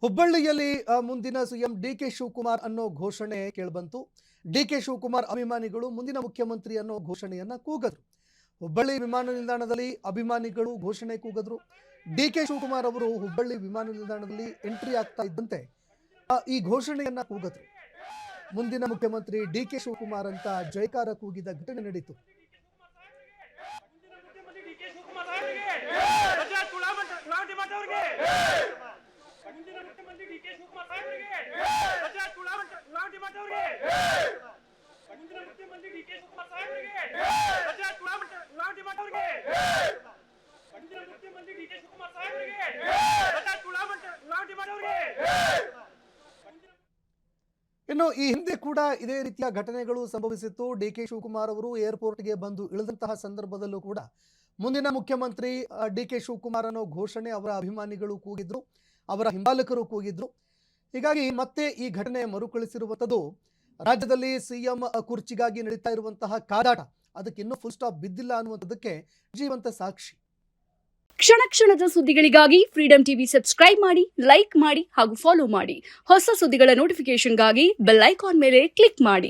ಹುಬ್ಬಳ್ಳಿಯಲ್ಲಿ ಮುಂದಿನ CM DK Shivakumar ಅನ್ನೋ ಘೋಷಣೆ ಕೇಳಿಬಂತು. ಡಿಕೆ ಶಿವಕುಮಾರ್ ಅಭಿಮಾನಿಗಳು ಮುಂದಿನ ಮುಖ್ಯಮಂತ್ರಿ ಅನ್ನೋ ಘೋಷಣೆಯನ್ನ ಕೂಗಿದ್ರು. ಹುಬ್ಬಳ್ಳಿ ವಿಮಾನ ನಿಲ್ದಾಣದಲ್ಲಿ ಅಭಿಮಾನಿಗಳು ಘೋಷಣೆ ಕೂಗಿದ್ರು. ಡಿಕೆ ಶಿವಕುಮಾರ್ ಅವರು ಹುಬ್ಬಳ್ಳಿ ವಿಮಾನ ನಿಲ್ದಾಣದಲ್ಲಿ ಎಂಟ್ರಿ ಆಗ್ತಾ ಇದ್ದಂತೆ ಈ ಘೋಷಣೆಯನ್ನ ಕೂಗಿದ್ರು. ಮುಂದಿನ ಮುಖ್ಯಮಂತ್ರಿ ಡಿಕೆ ಶಿವಕುಮಾರ್ ಅಂತ ಜಯಕಾರ ಕೂಗಿದ ಘಟನೆ ನಡೆಯಿತು. ಇನ್ನು ಈ ಹಿಂದೆ ಕೂಡ ಇದೇ ರೀತಿಯ ಘಟನೆಗಳು ಸಂಭವಿಸಿತ್ತು. ಡಿಕೆ ಶಿವಕುಮಾರ್ ಅವರು ಏರ್ಪೋರ್ಟ್ಗೆ ಬಂದು ಇಳಿದಂತಹ ಸಂದರ್ಭದಲ್ಲೂ ಕೂಡ ಮುಂದಿನ ಮುಖ್ಯಮಂತ್ರಿ ಡಿಕೆ ಶಿವಕುಮಾರ್ ಅನ್ನೋ ಘೋಷಣೆ ಅವರ ಅಭಿಮಾನಿಗಳು ಕೂಗಿದ್ರು, ಅವರ ಹಿಂಬಾಲಕರು ಕೂಗಿದ್ರು. ಹೀಗಾಗಿ ಮತ್ತೆ ಈ ಘಟನೆ ಮರುಕಳಿಸಿರುವಂಥದ್ದು. ರಾಜ್ಯದಲ್ಲಿ ಸಿಎಂ ಕುರ್ಚಿಗಾಗಿ ನಡೀತಾ ಇರುವಂತಹ ಕಾದಾಟ ಅದಕ್ಕೆ ಇನ್ನೂ ಫುಲ್ ಸ್ಟಾಪ್ ಬಿದ್ದಿಲ್ಲ ಅನ್ನುವಂಥದ್ದಕ್ಕೆ ಜೀವಂತ ಸಾಕ್ಷಿ. ಕ್ಷಣ ಕ್ಷಣದ ಸುದ್ದಿಗಳಿಗಾಗಿ ಫ್ರೀಡಂ ಟಿವಿ ಸಬ್ಸ್ಕ್ರೈಬ್ ಮಾಡಿ, ಲೈಕ್ ಮಾಡಿ ಹಾಗೂ ಫಾಲೋ ಮಾಡಿ. ಹೊಸ ಸುದ್ದಿಗಳ ನೋಟಿಫಿಕೇಶನ್ಗಾಗಿ ಬೆಲ್ ಐಕಾನ್ ಮೇಲೆ ಕ್ಲಿಕ್ ಮಾಡಿ.